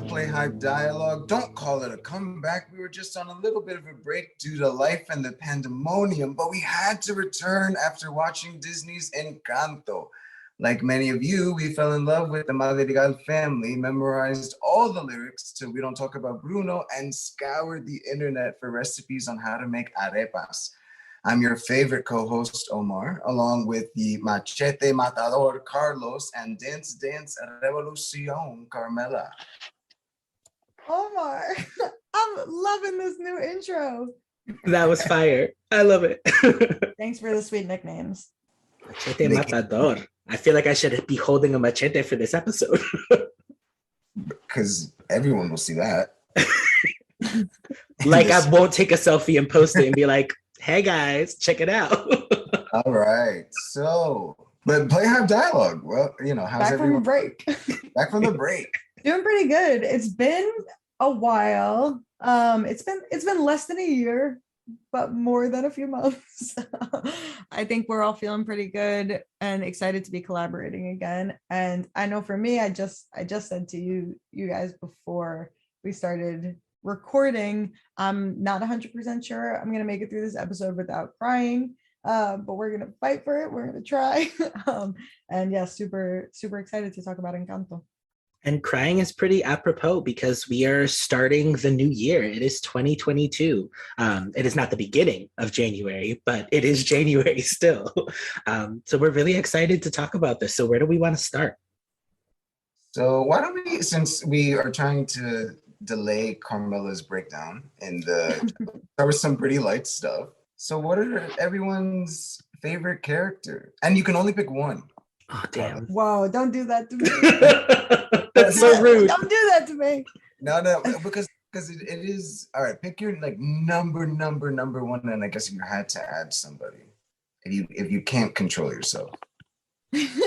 Play.Hype.Dialogue. Don't call it a comeback. We were just on a little bit of a break due to life and the pandemonium, but we had to return after watching Disney's Encanto. Like many of you, we fell in love with the Madrigal family, memorized all the lyrics till we don't talk about Bruno, and scoured the internet for recipes on how to make arepas. I'm your favorite co-host, Omar, along with the Machete Matador, Carlos, and Dance Dance Revolucion, Carmela. Omar, I'm loving this new intro. That was fire. I love it. Thanks for the sweet nicknames. Machete Matador. I feel like I should be holding a machete for this episode. Because everyone will see that. Like I won't take a selfie and post it and be like, hey guys, check it out. All right. So, but Play.Hype.Dialogue. Well, you know, how's Back everyone? from break. Back from the break. Doing pretty good. It's been a while. It's been less than a year, but more than a few months. I think we're all feeling pretty good and excited to be collaborating again. And I know for me, I just said to you guys before we started recording, I'm not 100% sure I'm gonna make it through this episode without crying, but we're gonna fight for it. We're gonna try. And yeah, super excited to talk about Encanto. And crying is pretty apropos because we are starting the new year. It is 2022. It is not the beginning of January, but it is January still. So we're really excited to talk about this. So where do we want to start? So why don't we, since we are trying to delay Carmela's breakdown and there was some pretty light stuff. So what are everyone's favorite character? And you can only pick one. Oh, damn. Whoa, don't do that to me. That's so rude. Don't do that to me. No, because it is, all right, pick your like number one, and I guess you had to add somebody if you can't control yourself. That's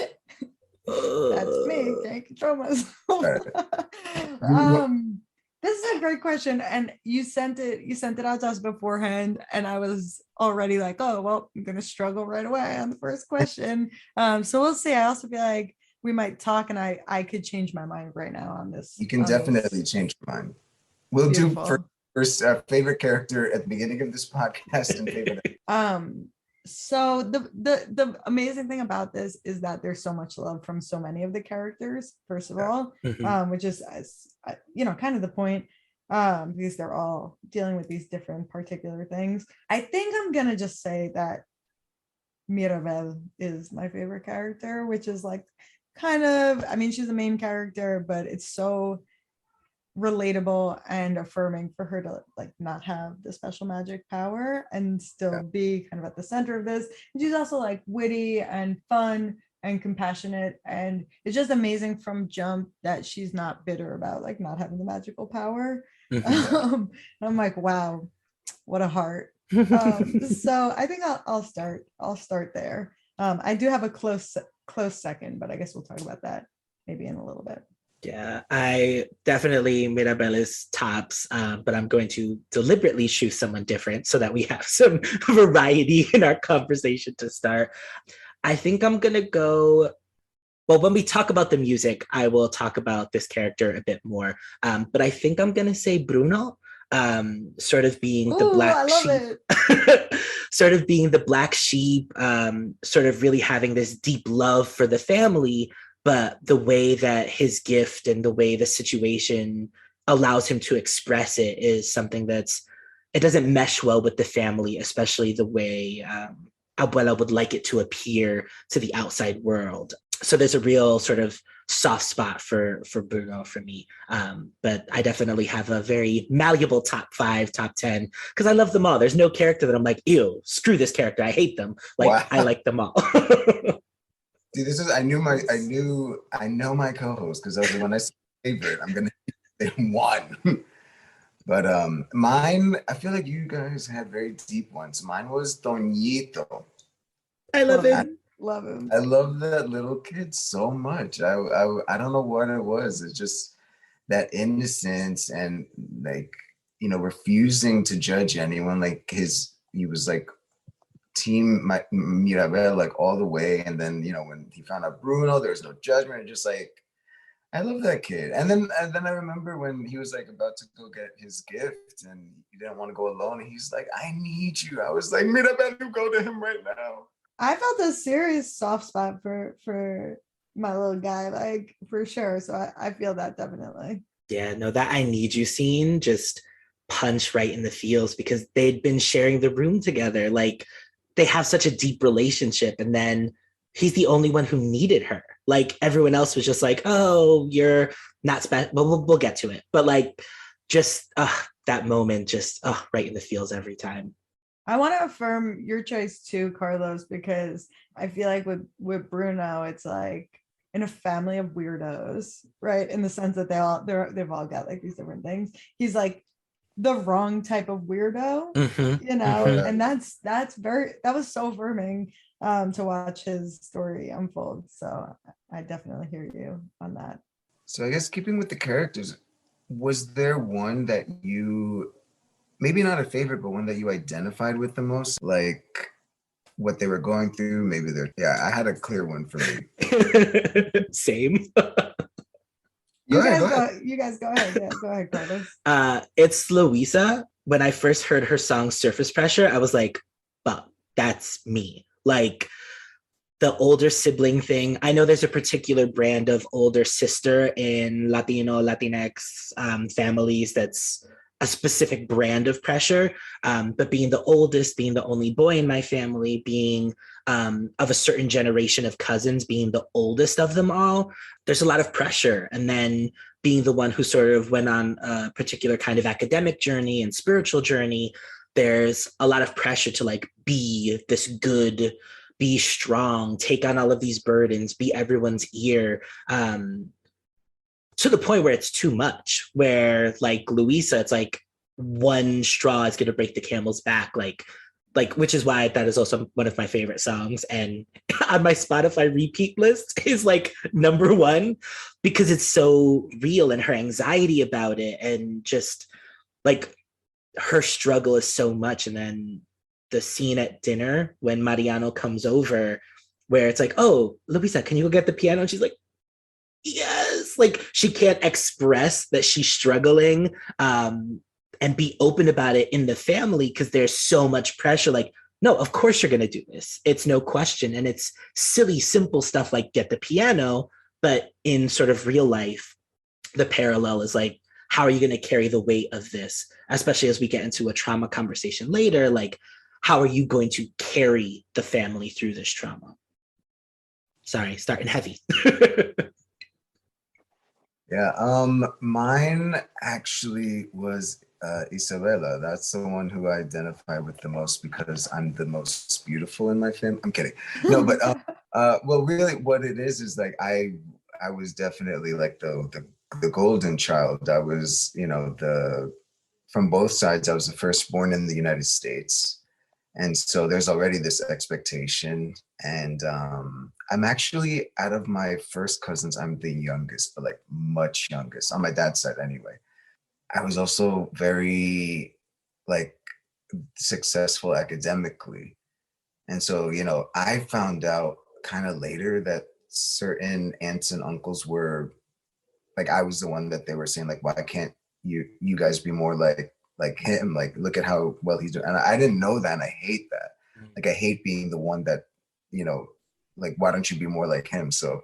me. Can't control myself. Right. This is a great question, and you sent it out to us beforehand, and I was already like, oh well, I'm gonna struggle right away on the first question. So we'll see. I also feel like we might talk, and I could change my mind right now on this. You can definitely change your mind. We'll Beautiful. do first favorite character at the beginning of this podcast and favorite. So the amazing thing about this is that there's so much love from so many of the characters, first of all, which is, kind of the point, because they're all dealing with these different particular things. I think I'm going to just say that Mirabel is my favorite character, which is like kind of, I mean, she's the main character, but it's so relatable and affirming for her to like not have the special magic power and still be kind of at the center of this. And she's also like witty and fun and compassionate, and it's just amazing from jump that she's not bitter about like not having the magical power. I'm like, wow, what a heart. So I think I'll start there. I do have a close second, but I guess we'll talk about that maybe in a little bit. Yeah, I definitely Mirabel is tops, but I'm going to deliberately choose someone different so that we have some variety in our conversation to start. I think I'm going to go, well, when we talk about the music, I will talk about this character a bit more, but I think I'm going to say Bruno, sort of being the black sheep. Sort of being the black sheep, sort of really having this deep love for the family, but the way that his gift and the way the situation allows him to express it is something it doesn't mesh well with the family, especially the way Abuela would like it to appear to the outside world. So there's a real sort of soft spot for Bruno for me. But I definitely have a very malleable top 5, top 10, because I love them all. There's no character that I'm like, ew, screw this character, I hate them. Like, wow. I like them all. See, this is I know my co-host because I was when I say favorite, I'm gonna say one. But mine, I feel like you guys had very deep ones. Mine was Toñito. I love him. Love him. I love that little kid so much. I don't know what it was. It's just that innocence and like, refusing to judge anyone. Like he was like team Mirabel like all the way, and then when he found out Bruno, there was no judgment. Just like I love that kid. And then I remember when he was like about to go get his gift and he didn't want to go alone. And he's like, I need you. I was like, Mirabel, go to him right now. I felt a serious soft spot for my little guy, like for sure. So I feel that definitely. Yeah, no, that I need you scene just punched right in the feels because they'd been sharing the room together. Like they have such a deep relationship. And then he's the only one who needed her. Like everyone else was just like, oh, you're not special. Well, we'll get to it. But like just that moment, just right in the feels every time. I want to affirm your choice too, Carlos, because I feel like with Bruno, it's like in a family of weirdos, right? In the sense that they've all got like these different things. He's like the wrong type of weirdo, Mm-hmm, you know, mm-hmm. and that was so affirming to watch his story unfold. So I definitely hear you on that. So I guess keeping with the characters, was there one that you, maybe not a favorite, but one that you identified with the most? Like what they were going through, maybe yeah, I had a clear one for me. Same. Go ahead. You guys go ahead. Yeah, go ahead, Carlos. It's Louisa. When I first heard her song Surface Pressure, I was like, well, that's me. Like the older sibling thing. I know there's a particular brand of older sister in Latino, Latinx families that's a specific brand of pressure. But being the oldest, being the only boy in my family, being of a certain generation of cousins, being the oldest of them all, there's a lot of pressure. And then being the one who sort of went on a particular kind of academic journey and spiritual journey, there's a lot of pressure to like be this good, be strong, take on all of these burdens, be everyone's ear, to the point where it's too much, where like Louisa, it's like one straw is going to break the camel's back. Like, which is why that is also one of my favorite songs. And on my Spotify repeat list is like number one, because it's so real and her anxiety about it. And just like her struggle is so much. And then the scene at dinner when Mariano comes over, where it's like, oh, Luisa, can you go get the piano? And she's like, yes. Like she can't express that she's struggling and be open about it in the family because there's so much pressure. Like, no, of course you're going to do this. It's no question. And it's silly, simple stuff like get the piano. But in sort of real life, the parallel is like, how are you going to carry the weight of this? Especially as we get into a trauma conversation later, like, how are you going to carry the family through this trauma? Sorry, starting heavy. Yeah, mine actually was Isabella. That's the one who I identify with the most because I'm the most beautiful in my family. I'm kidding. No, but well, really, what it is like I was definitely like the golden child. I was, the from both sides. I was the firstborn in the United States. And so there's already this expectation. And I'm actually, out of my first cousins, I'm the youngest, but like much youngest on my dad's side anyway. I was also very like successful academically. And so, I found out kind of later that certain aunts and uncles were like, I was the one that they were saying like, why can't you guys be more like him? Like, look at how well he's doing. And I didn't know that, and I hate that. Like, I hate being the one that, like, why don't you be more like him? So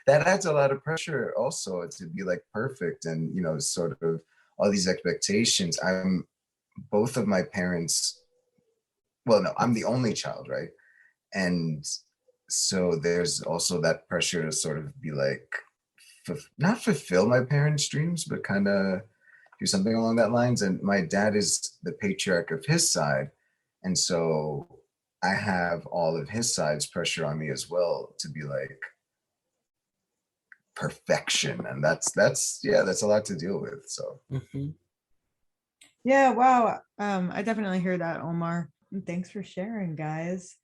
that adds a lot of pressure also to be like perfect and, sort of all these expectations. I'm both of my parents. Well, no, I'm the only child, right? And so there's also that pressure to sort of be like, not fulfill my parents' dreams, but kind of do something along that lines. And my dad is the patriarch of his side. And so I have all of his side's pressure on me as well to be like perfection. And that's a lot to deal with. So Yeah, wow. I definitely hear that, Omar. And thanks for sharing, guys.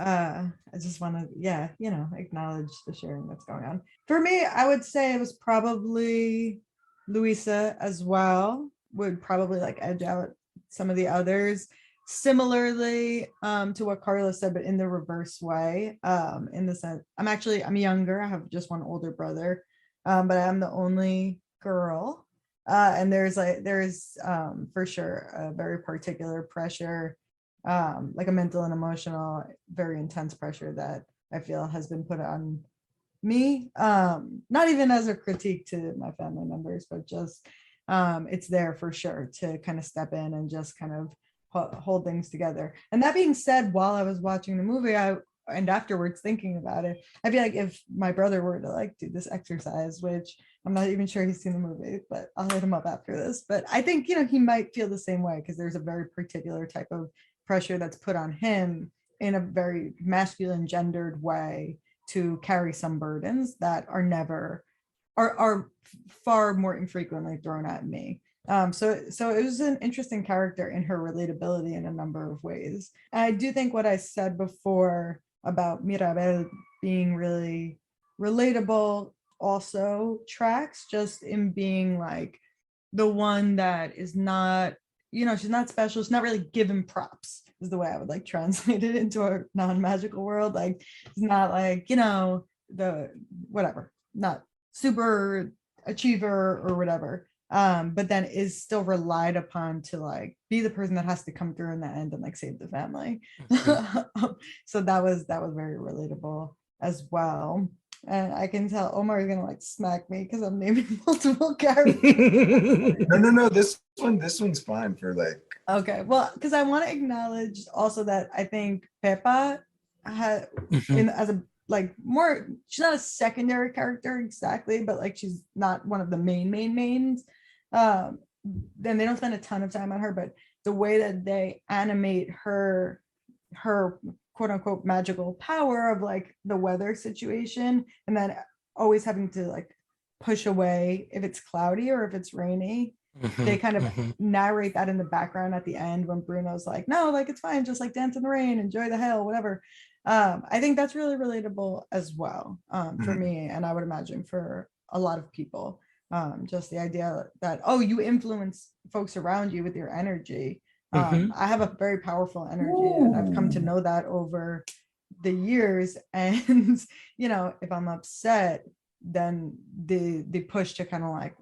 I just want to, acknowledge the sharing that's going on. For me, I would say it was probably Luisa as well, would probably like edge out some of the others. Similarly to what Carlos said, but in the reverse way. In the sense, I'm younger. I have just one older brother. but I'm the only girl. And there's for sure a very particular pressure, like a mental and emotional, very intense pressure that I feel has been put on me. Not even as a critique to my family members, but just it's there for sure to kind of step in and just kind of hold things together. And that being said, while I was watching the movie, and afterwards thinking about it, I feel like if my brother were to like do this exercise, which I'm not even sure he's seen the movie, but I'll hit him up after this. But I think, he might feel the same way, because there's a very particular type of pressure that's put on him in a very masculine gendered way to carry some burdens that are far more infrequently thrown at me. So it was an interesting character in her relatability in a number of ways. And I do think what I said before about Mirabel being really relatable also tracks, just in being like the one that is not, she's not special, she's not really given props, is the way I would like translate it into a non-magical world. Like, it's not like, the whatever, not super achiever or whatever, but then is still relied upon to like be the person that has to come through in the end and like save the family. So that was very relatable as well. And I can tell Omar is gonna like smack me because I'm naming multiple characters. No. This one's fine for like. Okay, well, because I want to acknowledge also that I think Peppa had as a like more, she's not a secondary character exactly, but like she's not one of the mains. Then they don't spend a ton of time on her, but the way that they animate her quote unquote magical power of like the weather situation, and then always having to like push away if it's cloudy or if it's rainy. They kind of narrate that in the background at the end when Bruno's like, no, like it's fine, just like dance in the rain, enjoy the hail, whatever. I think that's really relatable as well, for me, and I would imagine for a lot of people. Just the idea that, oh, you influence folks around you with your energy. I have a very powerful energy, and I've come to know that over the years. And if I'm upset, then the push to kind of like,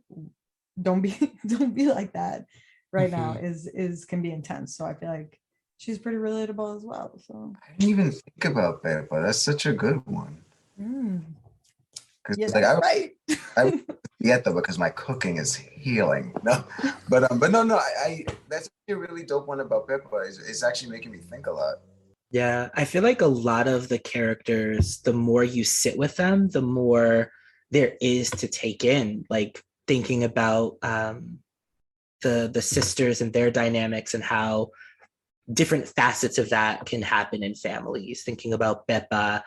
don't be like that right now is can be intense. So I feel like she's pretty relatable as well. So I didn't even think about that, but that's such a good one. Yeah, like I would get though, because my cooking is healing. No, but no, I that's a really dope one about Peppa. It's actually making me think a lot. Yeah, I feel like a lot of the characters, the more you sit with them, the more there is to take in. Like thinking about the sisters and their dynamics and how different facets of that can happen in families. Thinking about Peppa,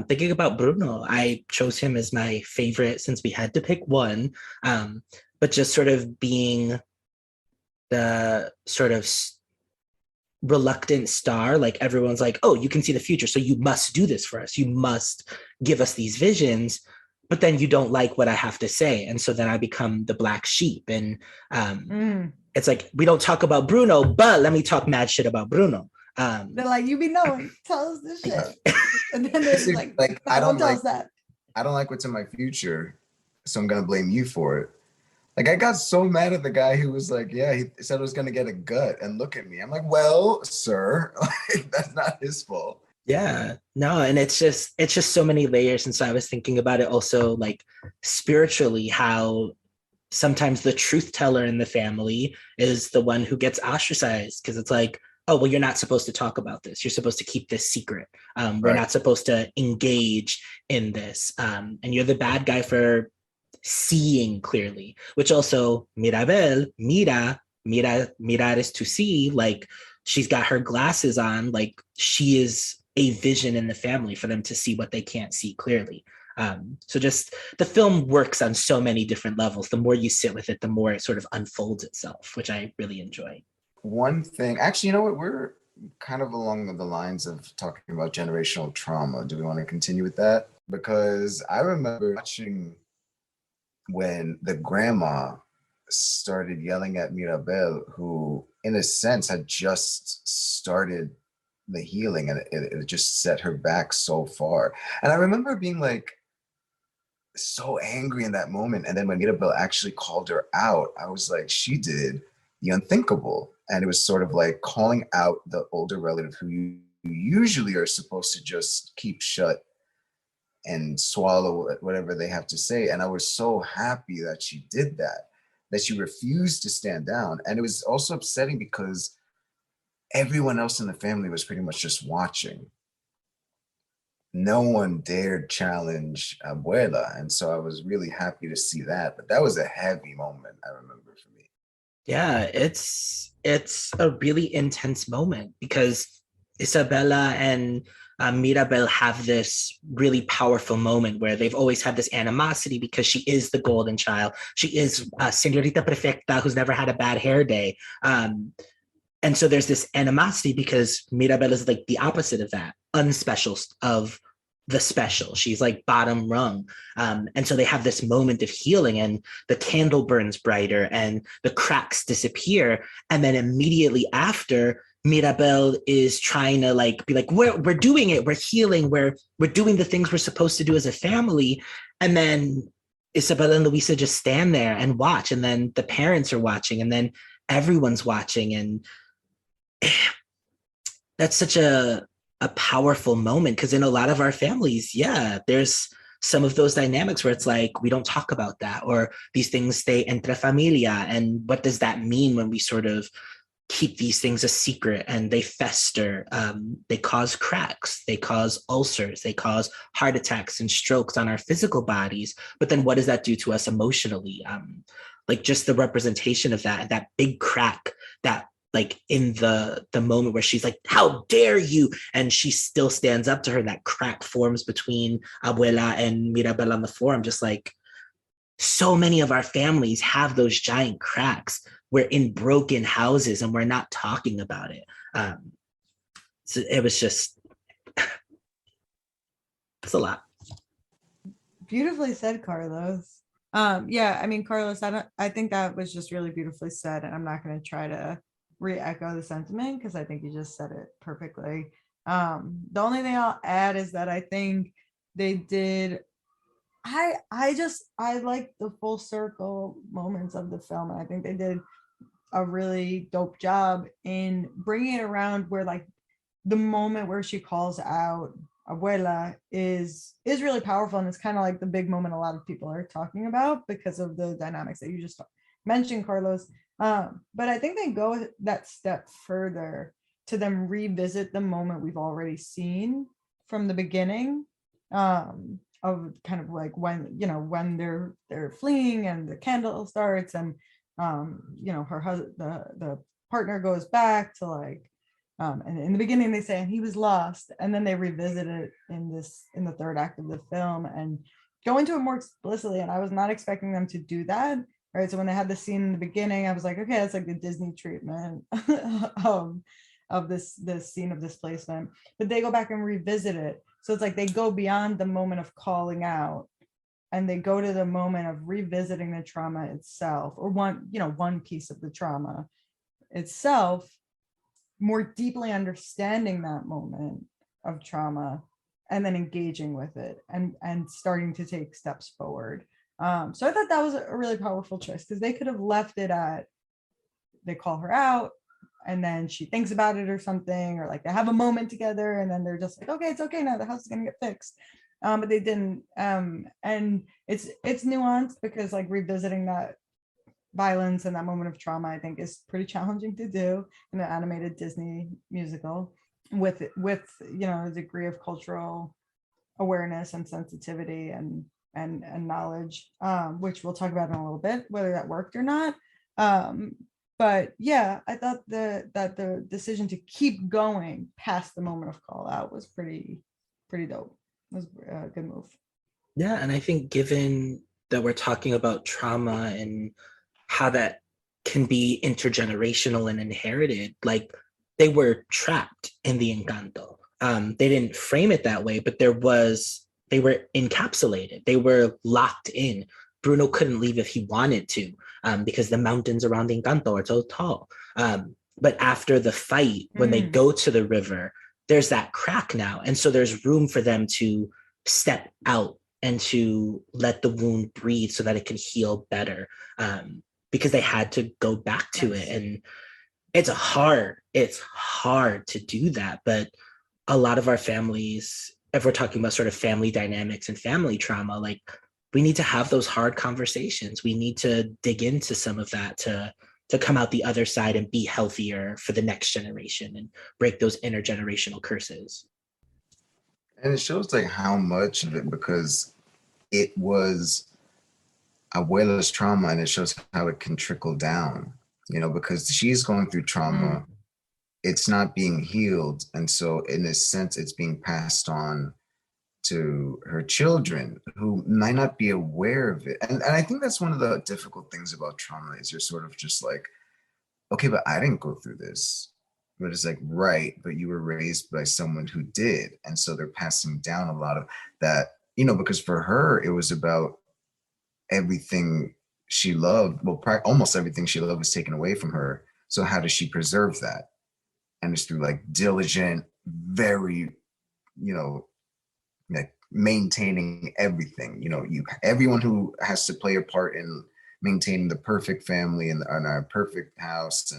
thinking about Bruno. I chose him as my favorite since we had to pick one, but just sort of being the sort of reluctant star. Like everyone's like, oh, you can see the future, so you must do this for us. You must give us these visions. But then you don't like what I have to say. And so then I become the black sheep. And it's like, we don't talk about Bruno, but let me talk mad shit about Bruno. They're like, you be knowing, tell us this shit. And then they're like I don't tell us that. I don't like what's in my future, so I'm going to blame you for it. Like, I got so mad at the guy who was like, yeah, he said I was going to get a gut, and look at me. I'm like, well, sir, like, that's not his fault. Yeah, no, and it's just so many layers. And so I was thinking about it also like spiritually, how sometimes the truth teller in the family is the one who gets ostracized, because it's like, oh, well, you're not supposed to talk about this. You're supposed to keep this secret. We're not supposed to engage in this. And you're the bad guy for seeing clearly, which also Mirabel, mirar is to see, like she's got her glasses on, like she is a vision in the family for them to see what they can't see clearly. So just the film works on so many different levels. The more you sit with it, the more it sort of unfolds itself, which I really enjoy. One thing, actually, you know what? We're kind of along the lines of talking about generational trauma. Do we want to continue with that? Because I remember watching when the grandma started yelling at Mirabel, who in a sense had just started the healing, and it just set her back so far. And I remember being like, so angry in that moment. And then when Mirabel actually called her out, I was like, she did the unthinkable. And it was sort of like calling out the older relative who you usually are supposed to just keep shut and swallow whatever they have to say. And I was so happy that she did that, that she refused to stand down. And it was also upsetting because everyone else in the family was pretty much just watching. No one dared challenge Abuela. And so I was really happy to see that. But that was a heavy moment, I remember, for me. Yeah, it's a really intense moment because Isabella and Mirabel have this really powerful moment where they've always had this animosity because she is the golden child. She is Señorita Perfecta who's never had a bad hair day. And so there's this animosity because Mirabel is like the opposite of that, unspecial of the special. She's like bottom rung. And so they have this moment of healing and the candle burns brighter and the cracks disappear. And then immediately after, Mirabel is trying to like be like, we're doing it, we're healing, we're doing the things we're supposed to do as a family. And then Isabella and Luisa just stand there and watch. And then the parents are watching and then everyone's watching. And that's such a powerful moment because in a lot of our families, yeah, there's some of those dynamics where it's like, we don't talk about that, or these things stay entre familia. And what does that mean when we sort of keep these things a secret and they fester? They cause cracks, they cause ulcers, they cause heart attacks and strokes on our physical bodies. But then what does that do to us emotionally? Like just the representation of that big crack, that like in the moment where she's like, how dare you? And she still stands up to her. That crack forms between Abuela and Mirabel on the floor. I'm just like, so many of our families have those giant cracks. We're in broken houses and we're not talking about it. So it was just, it's a lot. Beautifully said, Carlos. Yeah, I mean, Carlos, I think that was just really beautifully said, and I'm not going to try to re-echo the sentiment because I think you just said it perfectly. The only thing I'll add is that I think they did. I like the full circle moments of the film, and I think they did a really dope job in bringing it around where like the moment where she calls out Abuela is really powerful, and it's kind of like the big moment a lot of people are talking about because of the dynamics that you just mentioned, Carlos. But I think they go that step further to then revisit the moment we've already seen from the beginning, of kind of like when they're fleeing and the candle starts and her husband, the partner goes back to like, and in the beginning they say and he was lost, and then they revisit it in the third act of the film and go into it more explicitly. And I was not expecting them to do that. Right. So when they had the scene in the beginning, I was like, okay, that's like the Disney treatment of this scene of displacement. But they go back and revisit it. So it's like they go beyond the moment of calling out and they go to the moment of revisiting the trauma itself, or one piece of the trauma itself, more deeply understanding that moment of trauma and then engaging with it and starting to take steps forward. So I thought that was a really powerful choice because they could have left it at they call her out and then she thinks about it or something, or like they have a moment together and then they're just like, okay, it's okay now, the house is gonna get fixed. But they didn't. And it's nuanced because like revisiting that violence and that moment of trauma, I think, is pretty challenging to do in an animated Disney musical with a degree of cultural awareness and sensitivity and knowledge, which we'll talk about in a little bit, whether that worked or not. But yeah, I thought that the decision to keep going past the moment of call out was pretty dope. It was a good move. Yeah, and I think given that we're talking about trauma and how that can be intergenerational and inherited, like they were trapped in the Encanto. They didn't frame it that way, but they were encapsulated. They were locked in. Bruno couldn't leave if he wanted to, because the mountains around the Encanto are so tall. But after the fight, when they go to the river, there's that crack now. And so there's room for them to step out and to let the wound breathe so that it can heal better, because they had to go back to it. And it's hard to do that. But a lot of our families, if we're talking about sort of family dynamics and family trauma, like we need to have those hard conversations. We need to dig into some of that to come out the other side and be healthier for the next generation and break those intergenerational curses. And it shows like how much of it, because it was Abuela's trauma, and it shows how it can trickle down, because she's going through trauma. It's not being healed. And so in a sense, it's being passed on to her children who might not be aware of it. And I think that's one of the difficult things about trauma is you're sort of just like, okay, but I didn't go through this. But it's like, right, but you were raised by someone who did. And so they're passing down a lot of that, because for her, it was about everything she loved. Well, almost everything she loved was taken away from her. So how does she preserve that? And it's through like diligent, very, like maintaining everything. Everyone who has to play a part in maintaining the perfect family and our perfect house.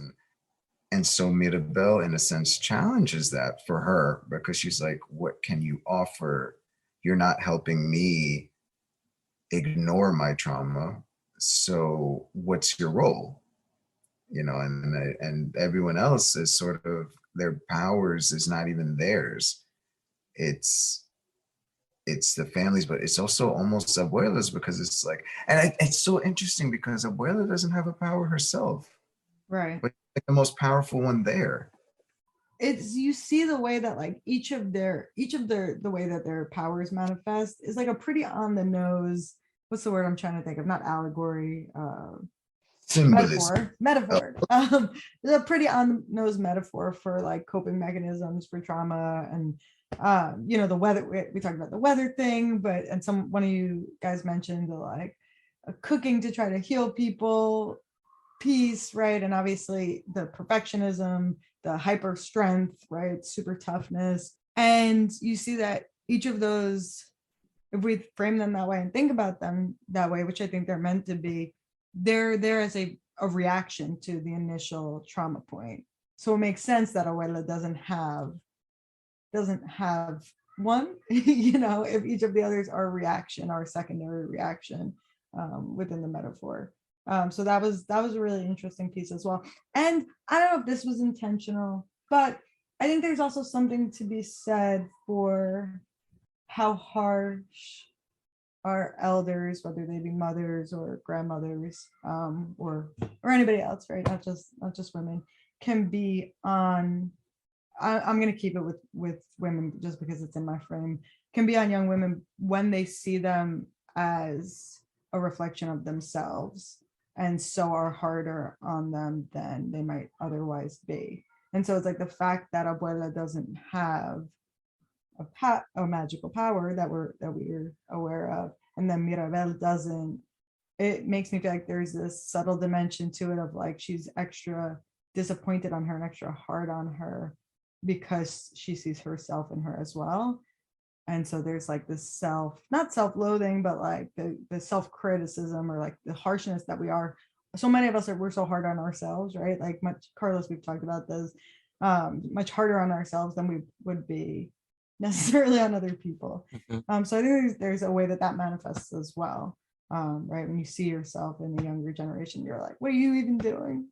And so Mirabel, in a sense, challenges that for her, because she's like, what can you offer? You're not helping me ignore my trauma. So what's your role? And everyone else is sort of, their powers is not even theirs. It's the families, but it's also almost Abuela's, because it's like, and it's so interesting because Abuela doesn't have a power herself. Right. But like the most powerful one there. It's, you see the way that like each of the way that their powers manifest is like a pretty on the nose, what's the word I'm trying to think of? Not allegory, Symbolism. metaphor. It's a pretty on the nose metaphor for like coping mechanisms for trauma. And the weather, we talked about the weather thing, but one of you guys mentioned the like cooking to try to heal people, peace, right? And obviously the perfectionism, the hyper strength, right? Super toughness. And you see that each of those, if we frame them that way and think about them that way, which I think they're meant to be, they're there as a reaction to the initial trauma point. So it makes sense that Abuela doesn't have one, if each of the others are a reaction or a secondary reaction within the metaphor. So that was a really interesting piece as well. And I don't know if this was intentional, but I think there's also something to be said for how harsh our elders, whether they be mothers or grandmothers, or anybody else, right? Not just women, can be on. I'm going to keep it with women just because it's in my frame. Can be on young women when they see them as a reflection of themselves, and so are harder on them than they might otherwise be. And so it's like the fact that Abuela doesn't have a magical power that we're aware of, and then Mirabel doesn't, it makes me feel like there's this subtle dimension to it of like she's extra disappointed on her and extra hard on her because she sees herself in her as well. And so there's like this not self-loathing, but like the self-criticism or like the harshness that we are. So many of us we're so hard on ourselves, right? Like Carlos, we've talked about this, much harder on ourselves than we would be necessarily on other people. So I think there's a way that manifests as well. Right? When you see yourself in the younger generation, you're like, what are you even doing?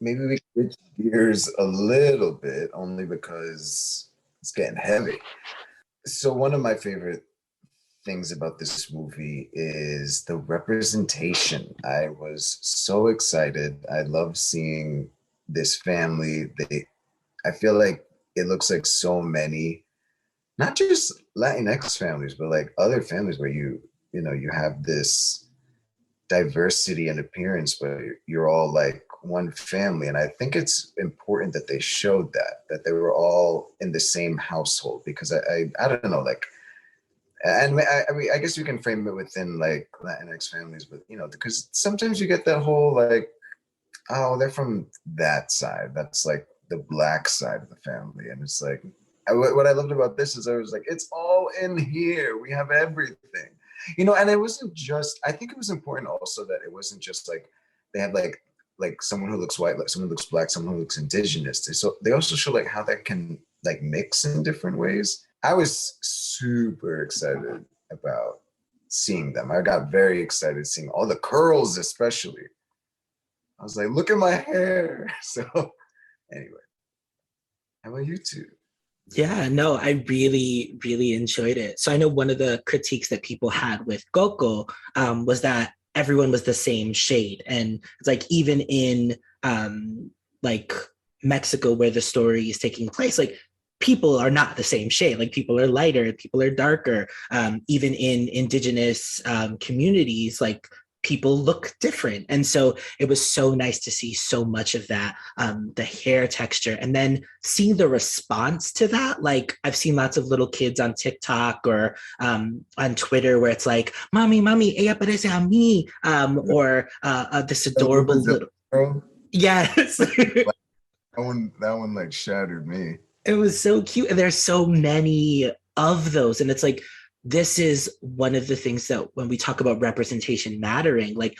Maybe we switch gears a little bit, only because it's getting heavy. So one of my favorite things about this movie is the representation. I was so excited. I love seeing this family. I feel like it looks like so many, not just Latinx families, but like other families where you have this diversity in appearance, but you're all like one family. And I think it's important that they showed that they were all in the same household, because I don't know, like, and I mean, I guess you can frame it within like Latinx families, but because sometimes you get that whole like, oh, they're from that side. That's like the black side of the family. And it's like, what I loved about this is I was like, it's all in here. We have everything, and it wasn't just, I think it was important also that it wasn't just like they had like someone who looks white, like someone who looks black, someone who looks indigenous. So they also show like how that can like mix in different ways. I was super excited about seeing them. I got very excited seeing all the curls, especially. I was like, look at my hair. So anyway, how about you two? Yeah, no, I really, really enjoyed it. So I know one of the critiques that people had with Coco was that everyone was the same shade. And it's like even in like Mexico where the story is taking place, like people are not the same shade. Like people are lighter, people are darker. Even in indigenous communities, like people look different. And so it was so nice to see so much of that, the hair texture, and then seeing the response to that. Like I've seen lots of little kids on TikTok or on Twitter where it's like, mommy, ella parece a mí, or this adorable little, girl. yes. That one like shattered me. It was so cute. And there's so many of those. And it's like, this is one of the things that when we talk about representation mattering, like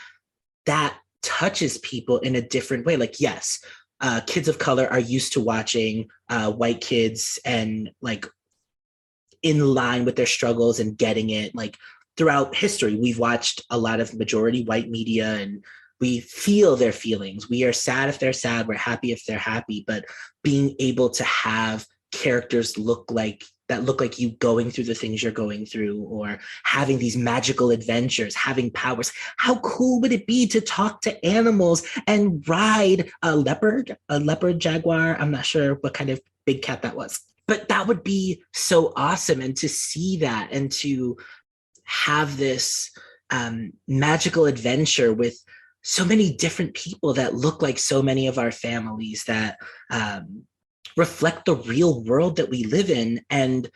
that touches people in a different way. Like, yes, kids of color are used to watching white kids and like in line with their struggles and getting it. Like throughout history, we've watched a lot of majority white media and we feel their feelings. We are sad if they're sad, we're happy if they're happy, but being able to have characters look like you going through the things you're going through, or having these magical adventures, having powers. How cool would it be to talk to animals and ride a leopard jaguar? I'm not sure what kind of big cat that was, but that would be so awesome. And to see that and to have this magical adventure with so many different people that look like so many of our families, that reflect the real world that we live in. And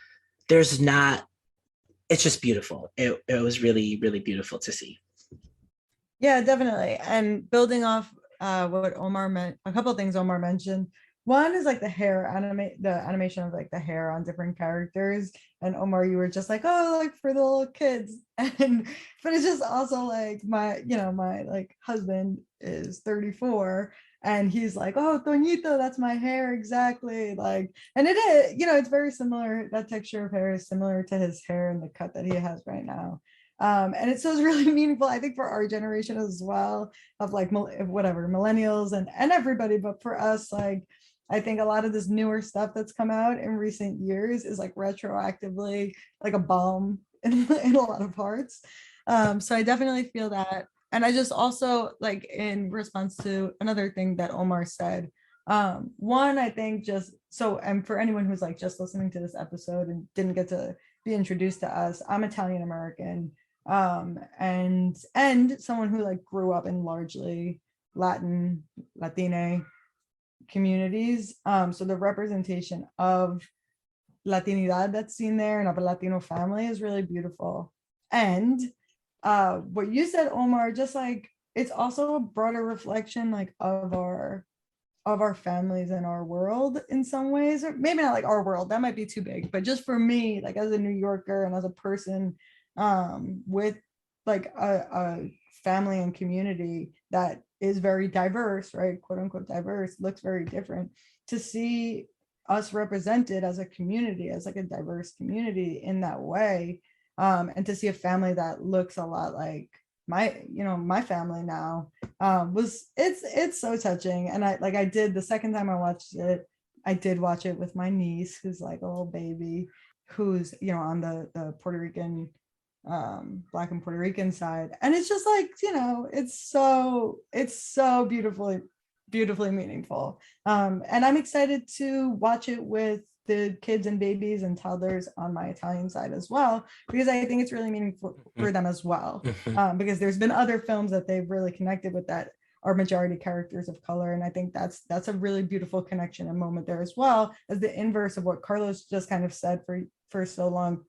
it's just beautiful. It was really, really beautiful to see. Yeah, definitely. And building off what Omar meant, a couple of things Omar mentioned. One is like the animation of like the hair on different characters. And Omar, you were just like, oh, like for the little kids. But it's just also like my like husband is 34 and he's like, oh, Toñito, that's my hair exactly. Like, and it is, it's very similar. That texture of hair is similar to his hair and the cut that he has right now. And it's really meaningful, I think, for our generation as well, of like whatever millennials and everybody, but for us, like I think a lot of this newer stuff that's come out in recent years is like retroactively like a bomb in a lot of parts. So I definitely feel that. And I just also like in response to another thing that Omar said, one, I think just so, and for anyone who's like just listening to this episode and didn't get to be introduced to us, I'm Italian American, and someone who like grew up in largely Latina communities. So the representation of Latinidad that's seen there and of a Latino family is really beautiful. And what you said, Omar, just like it's also a broader reflection like of our families and our world in some ways, or maybe not like our world, that might be too big, but just for me, like as a New Yorker and as a person with like a family and community that is very diverse, right, quote unquote diverse, looks very different, to see us represented as a community, as like a diverse community in that way, and to see a family that looks a lot like my family now, it's so touching. And I did, the second time I watched it, I did watch it with my niece who's like a little baby, who's on the Puerto Rican, Black and Puerto Rican side, and it's just like it's so beautifully meaningful, and I'm excited to watch it with the kids and babies and toddlers on my Italian side as well, because I think it's really meaningful for them as well, because there's been other films that they've really connected with that are majority characters of color, and I think that's a really beautiful connection and moment there, as well as the inverse of what Carlos just kind of said. For so long,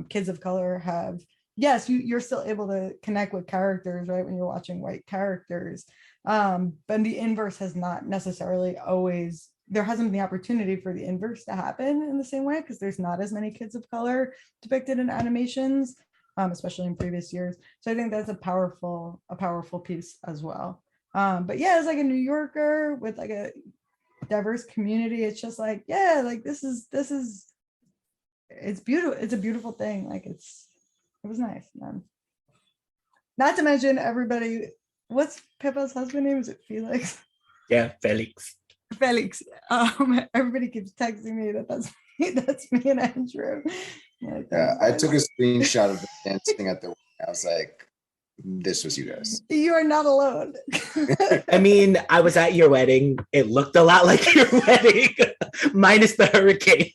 kids of color have, yes, you're still able to connect with characters, right, when you're watching white characters, but the inverse has not necessarily always there hasn't been the opportunity for the inverse to happen in the same way, because there's not as many kids of color depicted in animations, especially in previous years. So I think that's a powerful piece as well. But yeah, as like a New Yorker with like a diverse community, it's just like, yeah, like this is it's beautiful. It's a beautiful thing. Like it was nice, man. Not to mention everybody, what's Pippa's husband name? Is it Felix? Yeah, Felix. Felix. Everybody keeps texting me that's me. That's me and Andrew. Like, Yeah, I took a screenshot of them dancing at the wedding. I was like, this was you guys. You are not alone. I mean, I was at your wedding. It looked a lot like your wedding, minus the hurricane.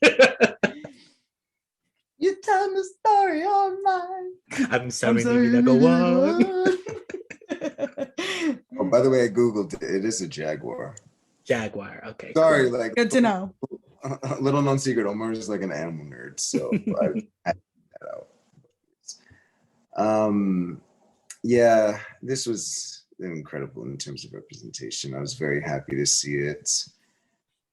You tell me a story on mine. I'm sorry, maybe not go on. Oh, by the way, I Googled it. It is a Jaguar. Jaguar, okay. Sorry, cool. like Good to know. Little known secret, Omar is like an animal nerd, so I had that out. Yeah, this was incredible in terms of representation. I was very happy to see it.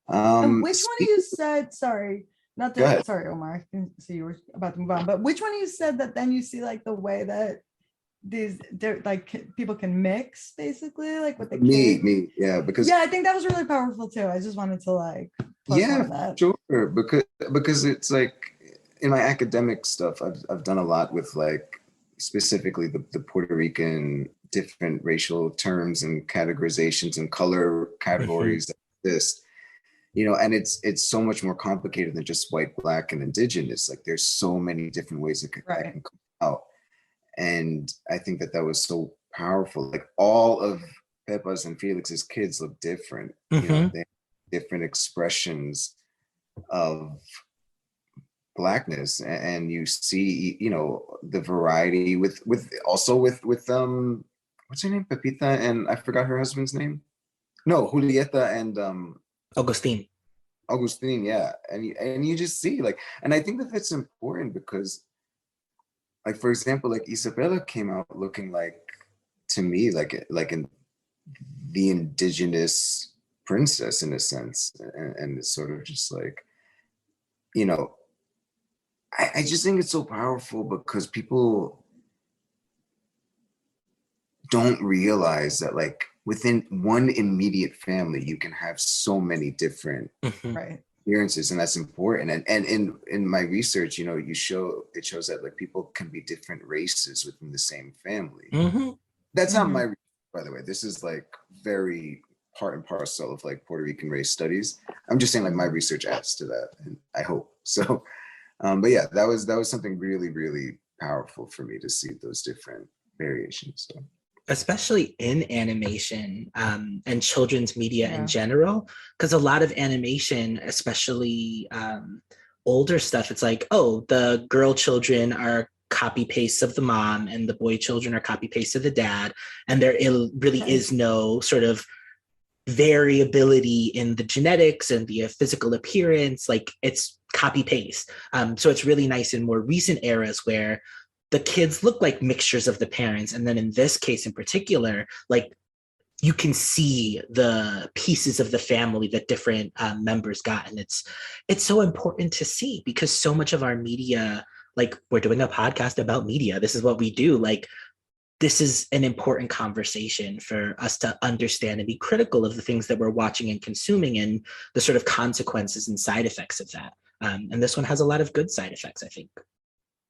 Which one of you said, sorry, not that, sorry, Omar, I can see you were about to move on, but which one of you said that then you see like the way that they're like people can mix basically like with the kids? Me, yeah, because yeah, I think that was really powerful too. I just wanted to like that. Sure, because it's like in my academic stuff, I've done a lot with like specifically the Puerto Rican different racial terms and categorizations and color categories that exist. You know, and it's so much more complicated than just white, black, and indigenous. Like there's so many different ways that can come out. And I think that was so powerful. Like all of Pepa's and Felix's kids look different. You know, they have different expressions of Blackness, and you see, you know, the variety with what's her name, Pepita, and I forgot her husband's name. No, Julieta and Augustine, yeah, and you just see like, and I think that's important because, like for example, like Isabella came out looking like, to me, like in the indigenous princess in a sense, and it's sort of just like, you know, I just think it's so powerful because people don't realize that like within one immediate family, you can have so many different experiences, and that's important. And in my research, you know, it shows that like people can be different races within the same family. That's not my research, by the way. This is like very part and parcel of like Puerto Rican race studies. I'm just saying like my research adds to that, and I hope so. But yeah, that was something really, really powerful for me to see those different variations. So. Especially in animation and children's media in general, because a lot of animation, especially older stuff, it's like, oh, the girl children are copy pastes of the mom and the boy children are copy pastes of the dad, and there really is no sort of variability in the genetics and the physical appearance. Like it's copy paste. So it's really nice in more recent eras where the kids look like mixtures of the parents. And then in this case in particular, like you can see the pieces of the family that different members got. And it's so important to see because so much of our media, like we're doing a podcast about media. This is what we do. Like this is an important conversation for us to understand and be critical of the things that we're watching and consuming and the sort of consequences and side effects of that. And this one has a lot of good side effects, I think.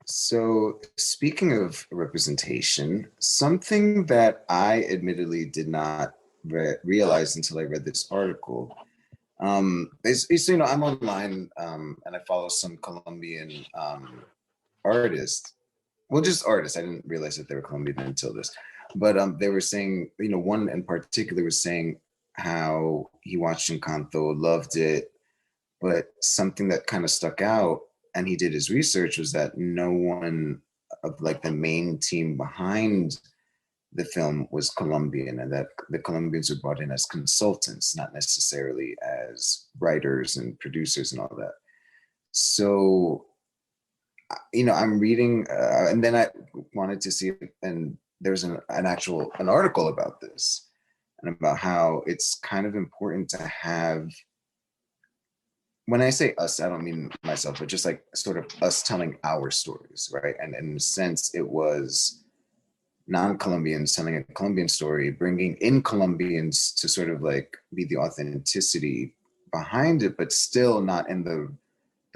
So speaking of representation, something that I admittedly did not realize until I read this article is, you know, I'm online and I follow some Colombian artists. Well, just artists. I didn't realize that they were Colombian until this. But they were saying, you know, one in particular was saying how he watched Encanto, loved it, but something that kind of stuck out, and he did his research, was that no one of like the main team behind the film was Colombian, and that the Colombians were brought in as consultants, not necessarily as writers and producers and all that. So, you know, I'm reading, and then I wanted to see, and there's an article about this, and about how it's kind of important to have when I say us, I don't mean myself, but just like sort of us telling our stories, right? And in a sense, it was non-Colombians telling a Colombian story, bringing in Colombians to sort of like be the authenticity behind it, but still not in the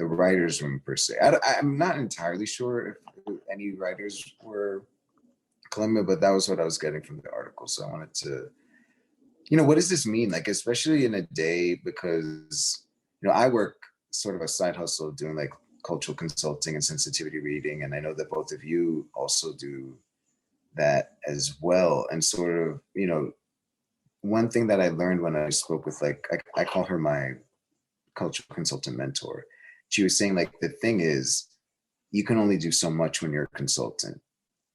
writer's room per se. I'm not entirely sure if any writers were Colombian, but that was what I was getting from the article. So I wanted to, what does this mean? Like, especially in a day, because, I work sort of a side hustle doing like cultural consulting and sensitivity reading. And I know that both of you also do that as well. And sort of, one thing that I learned when I spoke with like, I call her my cultural consultant mentor. She was saying like, the thing is, you can only do so much when you're a consultant.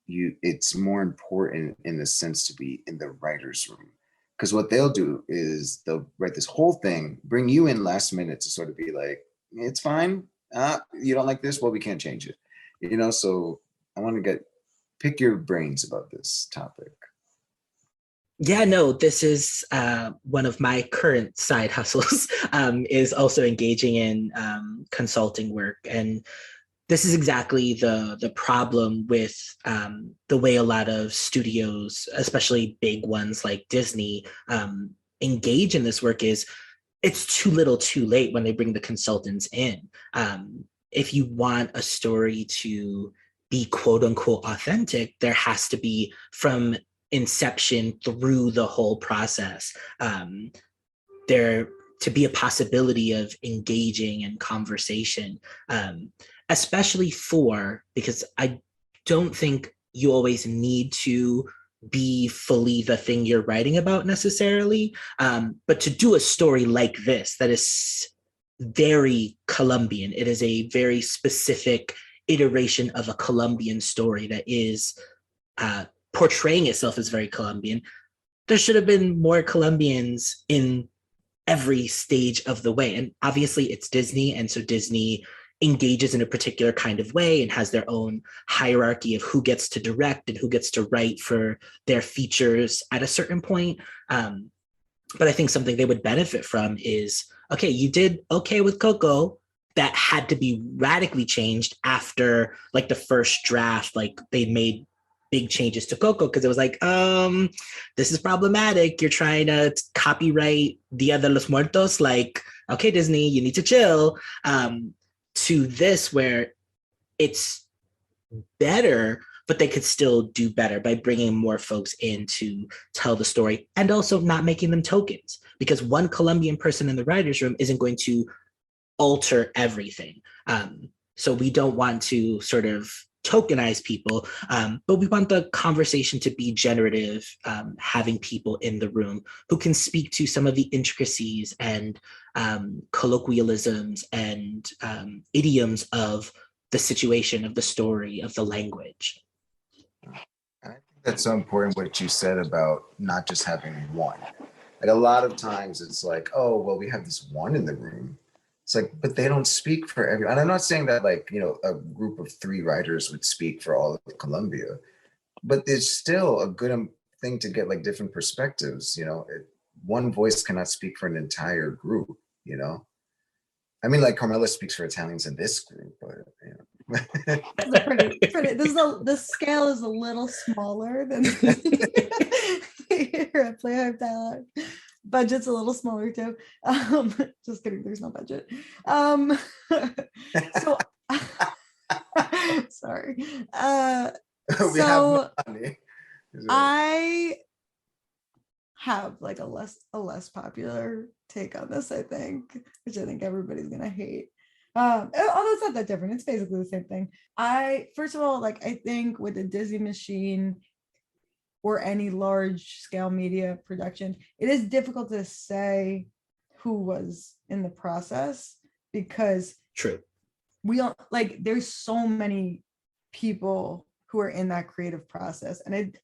It's more important in a sense to be in the writer's room. Because what they'll do is they'll write this whole thing, bring you in last minute to sort of be like, it's fine. You don't like this? Well, we can't change it. So I want to pick your brains about this topic. Yeah, no, this is one of my current side hustles, is also engaging in consulting work. And this is exactly the problem with the way a lot of studios, especially big ones like Disney, engage in this work is it's too little too late when they bring the consultants in. If you want a story to be quote unquote authentic, there has to be from inception through the whole process. There to be a possibility of engaging in conversation, especially because I don't think you always need to be fully the thing you're writing about necessarily, but to do a story like this that is very Colombian, it is a very specific iteration of a Colombian story that is portraying itself as very Colombian. There should have been more Colombians in every stage of the way. And obviously it's Disney. And so Disney engages in a particular kind of way and has their own hierarchy of who gets to direct and who gets to write for their features at a certain point. But I think something they would benefit from is, okay, you did okay with Coco. That had to be radically changed after like the first draft, like they made big changes to Coco because it was like, this is problematic. You're trying to copyright Dia de los Muertos. Like, okay, Disney, you need to chill. To this where it's better, but they could still do better by bringing more folks in to tell the story and also not making them tokens, because one Colombian person in the writer's room isn't going to alter everything. So we don't want to sort of tokenize people, but we want the conversation to be generative, having people in the room who can speak to some of the intricacies and colloquialisms and idioms of the situation, of the story, of the language. I think that's so important what you said about not just having one. Like a lot of times it's like, oh, well, we have this one in the room. It's like, but they don't speak for everyone. And I'm not saying that like, a group of 3 writers would speak for all of Colombia, but it's still a good thing to get like different perspectives. One voice cannot speak for an entire group, I mean, like Carmela speaks for Italians in this group, but the scale is a little smaller than here at Play.Hype.Dialogue. Budget's a little smaller too. Just kidding, there's no budget. So sorry. We have money. I have like a less popular take on this, I think, which I think everybody's gonna hate. Although it's not that different, it's basically the same thing. First of all, like I think with the Disney machine or any large scale media production, it is difficult to say who was in the process because True. We don't like there's so many people who are in that creative process. And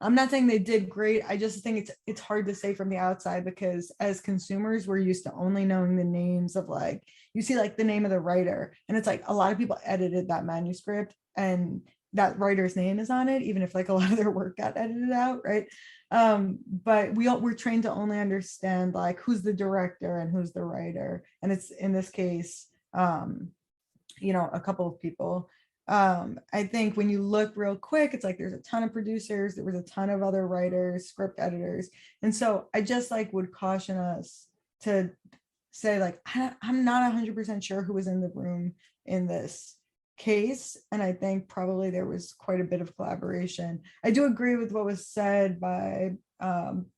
I'm not saying they did great. I just think it's hard to say from the outside because as consumers, we're used to only knowing the names of like, you see like the name of the writer and it's like a lot of people edited that manuscript and that writer's name is on it, even if like a lot of their work got edited out, right? But we're trained to only understand like who's the director and who's the writer, and it's in this case a couple of people. I think when you look real quick, it's like there's a ton of producers, there was a ton of other writers, script editors, and so I just like would caution us to say like I'm not 100% sure who was in the room in this case, and I think probably there was quite a bit of collaboration. I do agree with what was said by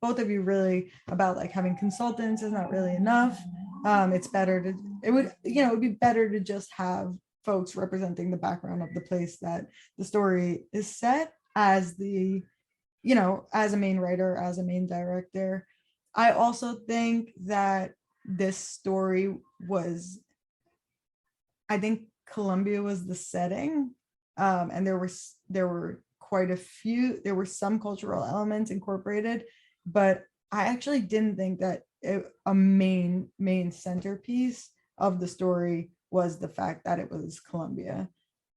both of you really about like having consultants is not really enough. It's better to it would be better to just have folks representing the background of the place that the story is set as the as a main writer, as a main director. I also think that this story was, I think Colombia was the setting, and there were quite a few, there were some cultural elements incorporated, but I actually didn't think that a main centerpiece of the story was the fact that it was Colombia.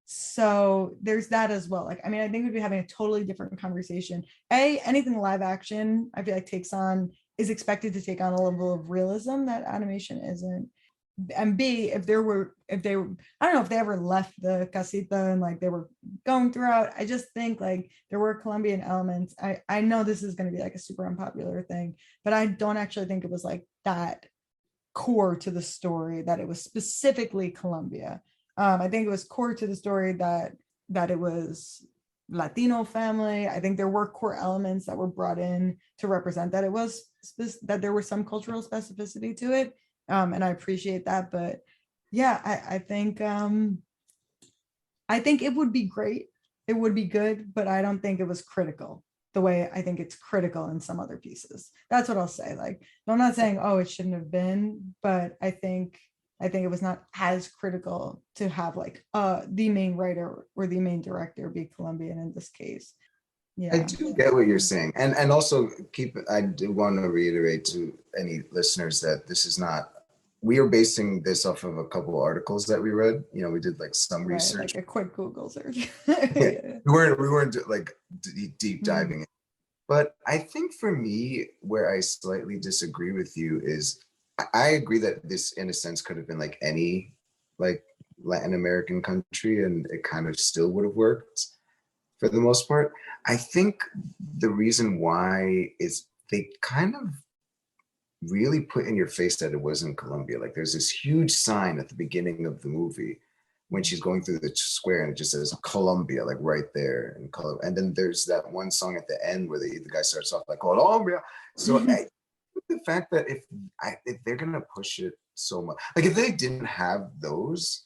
So there's that as well. Like, I mean, I think we'd be having a totally different conversation. Anything live action, I feel like is expected to take on a level of realism that animation isn't. And B, if they were, I don't know if they ever left the casita and like they were going throughout, I just think like there were Colombian elements. I know this is going to be like a super unpopular thing, but I don't actually think it was like that core to the story that it was specifically Colombia. I think it was core to the story that it was Latino family. I think there were core elements that were brought in to represent that it was that there was some cultural specificity to it. And I appreciate that, but yeah, I think it would be great. It would be good, but I don't think it was critical the way I think it's critical in some other pieces. That's what I'll say. Like, I'm not saying, oh, it shouldn't have been, but I think it was not as critical to have like the main writer or the main director be Colombian in this case. Yeah. I do get what you're saying. And also I do want to reiterate to any listeners that this is not, we are basing this off of a couple of articles that we read. We did like some research. Like a quick Google search. Yeah. We weren't like deep diving in. But I think for me, where I slightly disagree with you is I agree that this in a sense could have been like any like Latin American country and it kind of still would have worked for the most part. I think the reason why is they kind of really put in your face that it wasn't Colombia. Like there's this huge sign at the beginning of the movie when she's going through the square and it just says Colombia, like right there in color. And then there's that one song at the end where the guy starts off like Colombia. So the fact that if they're gonna push it so much, like if they didn't have those,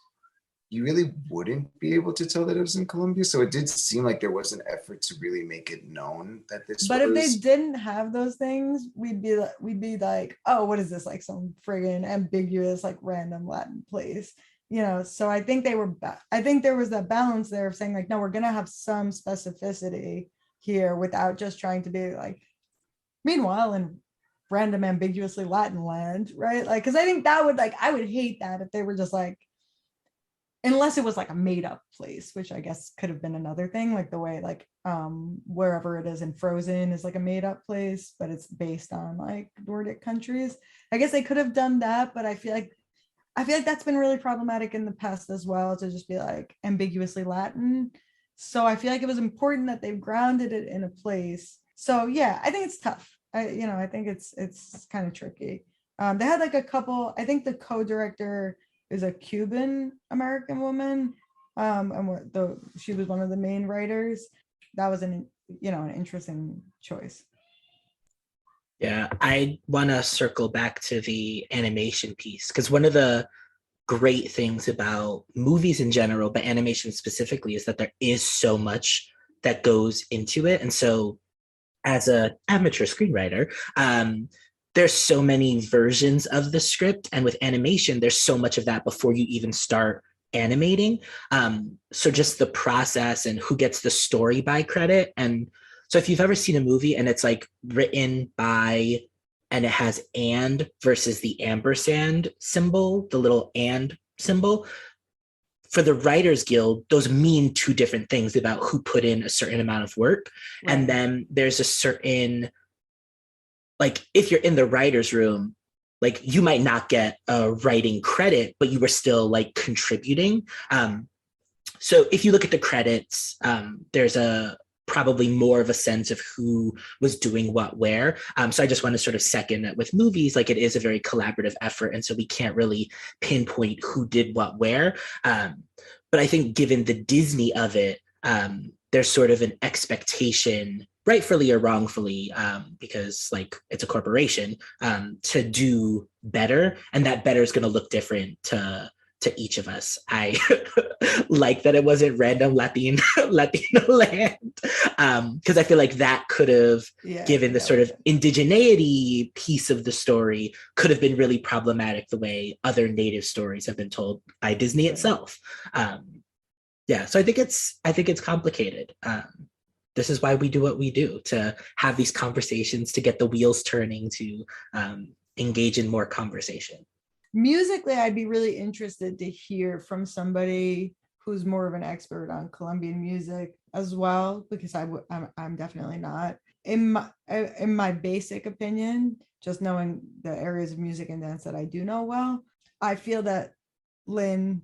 you really wouldn't be able to tell that it was in Colombia. So it did seem like there was an effort to really make it known that this but if they didn't have those things, we'd be like, oh, what is this, like some friggin' ambiguous like random Latin place, so I think I think there was that balance there of saying like, no, we're gonna have some specificity here without just trying to be like, meanwhile in random ambiguously Latin land, right? Like, because I think that would I would hate that if they were just like, unless it was like a made up place, which I guess could have been another thing, like the way like wherever it is in Frozen is like a made up place, but it's based on like Nordic countries. I guess they could have done that, but I feel like that's been really problematic in the past as well, to just be like ambiguously Latin. So I feel like it was important that they've grounded it in a place. So yeah, I think it's tough. I think it's kind of tricky. They had like a couple, I think the co-director is a Cuban American woman, and she was one of the main writers. That was an interesting choice. Yeah, I want to circle back to the animation piece, because one of the great things about movies in general, but animation specifically, is that there is so much that goes into it. And so as an amateur screenwriter, there's so many versions of the script, and with animation, there's so much of that before you even start animating. So just the process and who gets the story by credit. And so if you've ever seen a movie and it's like written by, and it has and versus the ampersand symbol, the little and symbol, for the Writers Guild, those mean two different things about who put in a certain amount of work. Right. And then there's a certain, like, if you're in the writer's room, like, you might not get a writing credit, but you were still like contributing. So if you look at the credits, there's probably more of a sense of who was doing what where. So I just want to sort of second that with movies, like, it is a very collaborative effort. And so we can't really pinpoint who did what where. But I think given the Disney of it, there's sort of an expectation, rightfully or wrongfully, because like it's a corporation, to do better. And that better is going to look different to each of us. I like that it wasn't random Latino land, because I feel like that could have given the sort of indigeneity piece of the story could have been really problematic the way other Native stories have been told by Disney itself. So I think it's complicated. This is why we do what we do, to have these conversations, to get the wheels turning, to engage in more conversation. Musically, I'd be really interested to hear from somebody who's more of an expert on Colombian music as well, because I'm definitely not. In my basic opinion, just knowing the areas of music and dance that I do know well, I feel that Lynn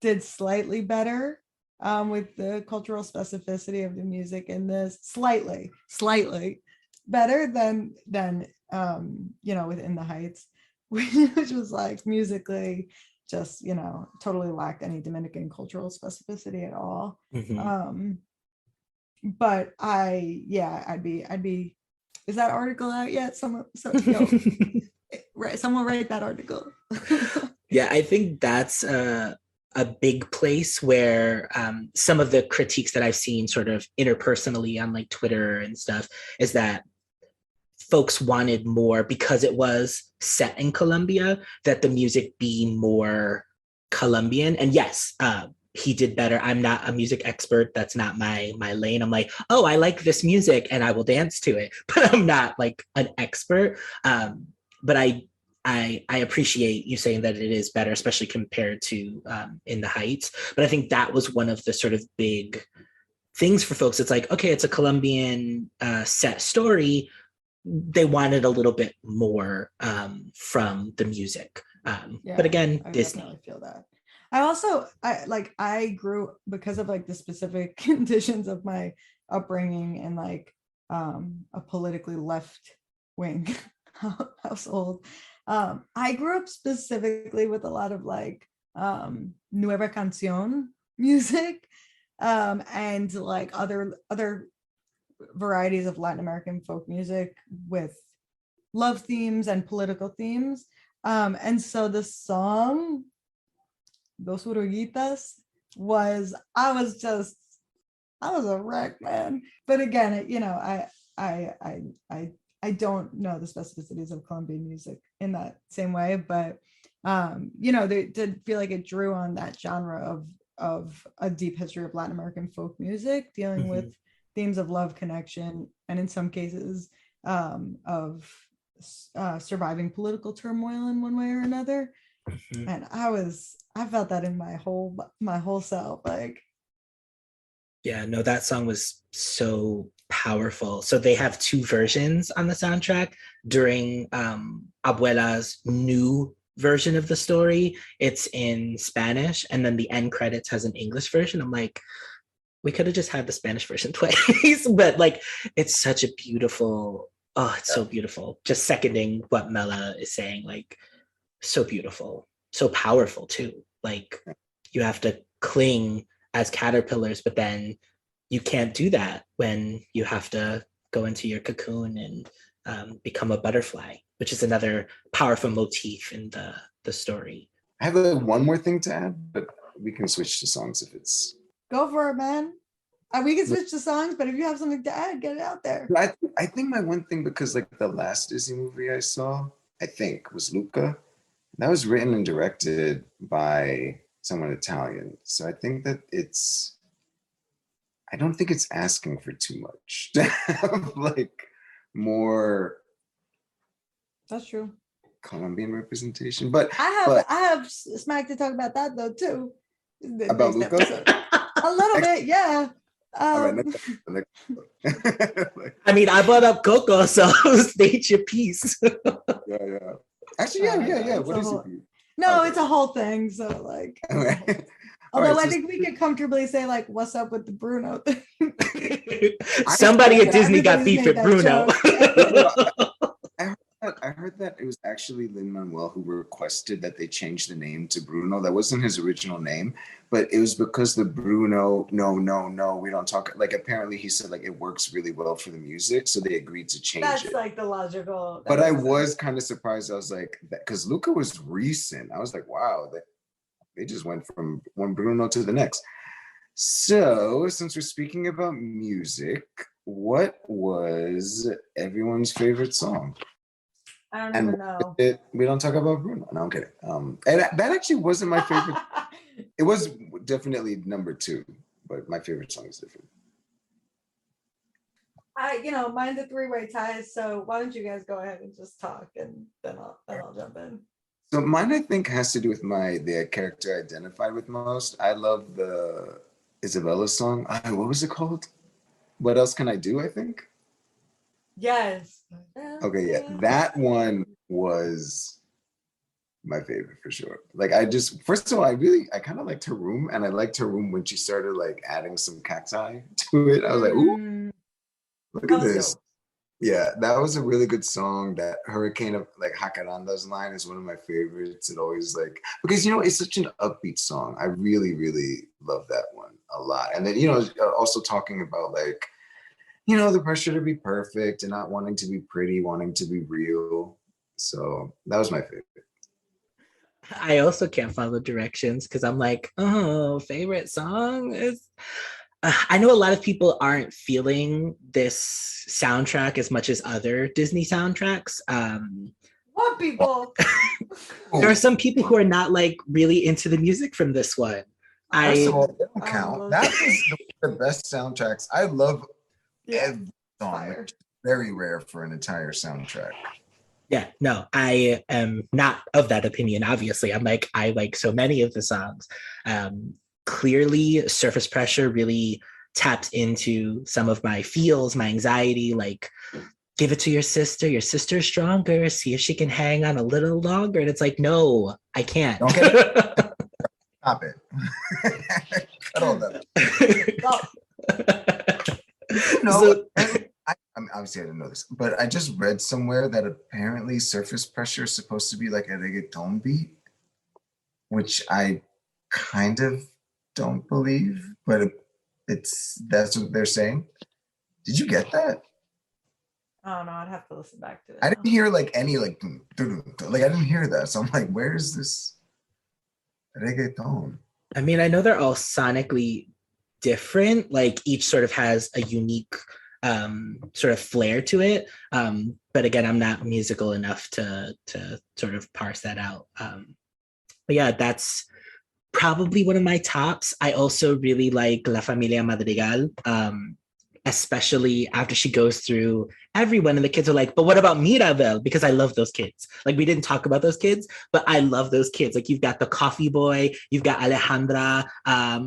did slightly better with the cultural specificity of the music in this, slightly better than Within the Heights, which was like musically just, totally lacked any Dominican cultural specificity at all. Mm-hmm. But I'd be, is that article out yet? Someone write that article. Yeah, I think that's a big place where some of the critiques that I've seen sort of interpersonally on like Twitter and stuff is that folks wanted more, because it was set in Colombia, that the music be more Colombian. And yes, he did better. I'm not a music expert. That's not my lane. I'm like, oh, I like this music and I will dance to it, but I'm not like an expert. But I appreciate you saying that it is better, especially compared to In the Heights. But I think that was one of the sort of big things for folks. It's like, okay, it's a Colombian set story. They wanted a little bit more from the music. But again, I Disney. Definitely feel that. I grew, because of like the specific conditions of my upbringing and like a politically left wing household. I grew up specifically with a lot of like Nueva Canción music and like other varieties of Latin American folk music with love themes and political themes. And so the song Dos Oruguitas I was a wreck, man. But again, I don't know the specificities of Colombian music in that same way, but they did feel like it drew on that genre of a deep history of Latin American folk music, dealing mm-hmm. with themes of love, connection, and in some cases of surviving political turmoil in one way or another. Mm-hmm. And I felt that in my whole self. Like, yeah, no, that song was so powerful. So they have two versions on the soundtrack. During Abuela's new version of the story, it's in Spanish, and then the end credits has an English version. I'm like, we could have just had the Spanish version twice. But like, it's such a beautiful, it's so beautiful. Just seconding what Mela is saying, like, so beautiful, so powerful too. Like, you have to cling as caterpillars, but then you can't do that when you have to go into your cocoon and become a butterfly, which is another powerful motif in the story. I have one more thing to add, but we can switch to songs if it's... Go for it, man. We can switch to songs, but if you have something to add, get it out there. I think my one thing, because like the last Disney movie I saw, I think, was Luca. That was written and directed by someone Italian. So I think that I don't think it's asking for too much to have like more. That's true. Colombian representation, but I have smack to talk about that though too. The About next Lucas? episode. A little bit, yeah. All right, Um, next episode. I mean, I brought up Coco, so state your piece. Yeah. Actually, yeah. it's What a is whole- it? No, Okay. it's a whole thing. So like, it's a whole Okay. thing. All Although right, I so think we could comfortably say like, "What's up with the Bruno thing?" Somebody at Disney got Everybody's beef made with that Bruno. joke. I heard that it was actually Lin-Manuel who requested that they change the name to Bruno. That wasn't his original name, but it was because the Bruno, no, we don't talk. Like apparently he said like it works really well for the music, so they agreed to change That's it. like the logical. But I was kind of surprised. I was like, because Luca was recent. I was like, wow, they just went from one Bruno to the next. So, since we're speaking about music, what was everyone's favorite song? I don't And even know. we don't talk about Bruno. No, I'm kidding. And that actually wasn't my favorite. It was definitely number 2, but my favorite song is different. Mine's a three-way tie. So why don't you guys go ahead and just talk, and then I'll jump in. So mine, I think, has to do with the character I identified with most. I love the Isabella song. What was it called? What else can I do? I think. Yes. Okay, yeah, that one was my favorite for sure. Like first of all, I kind of liked her room, and I liked her room when she started like adding some cacti to it. I was like, ooh, look That at was this. dope. Yeah, that was a really good song. That Hurricane of like Hakaranda's line is one of my favorites. It always because it's such an upbeat song. I really, really love that one a lot. And then also talking about like the pressure to be perfect and not wanting to be pretty, wanting to be real. So that was my favorite. I also can't follow directions because I'm like, oh, favorite song is. I know a lot of people aren't feeling this soundtrack as much as other Disney soundtracks. What people? There are some people who are not like really into the music from this one. First of all, they don't I count. love That was the best soundtracks. I love every song. fire. Which is very rare for an entire soundtrack. Yeah, no, I am not of that opinion. Obviously, I like so many of the songs. Clearly, Surface Pressure really taps into some of my feels, my anxiety, like give it to your sister. Your sister's stronger. See if she can hang on a little longer. And it's like, no, I can't. Don't get it. Stop it. Cut all that. Obviously I didn't know this, but I just read somewhere that apparently Surface Pressure is supposed to be like a reggaeton beat, which I kind of don't believe, but that's what they're saying. Did you get that? Oh no, I'd have to listen back to it. I didn't hear like any like I didn't hear that. So I'm like, where is this reggaeton? I mean, I know they're all sonically different. Like each sort of has a unique sort of flair to it. But again, I'm not musical enough to sort of parse that out. But yeah, that's probably one of my tops. I also really like La Familia Madrigal, especially after she goes through everyone and the kids are like, but what about Mirabel? Because I love those kids. Like we didn't talk about those kids, but I love those kids. Like you've got the coffee boy, you've got Alejandra,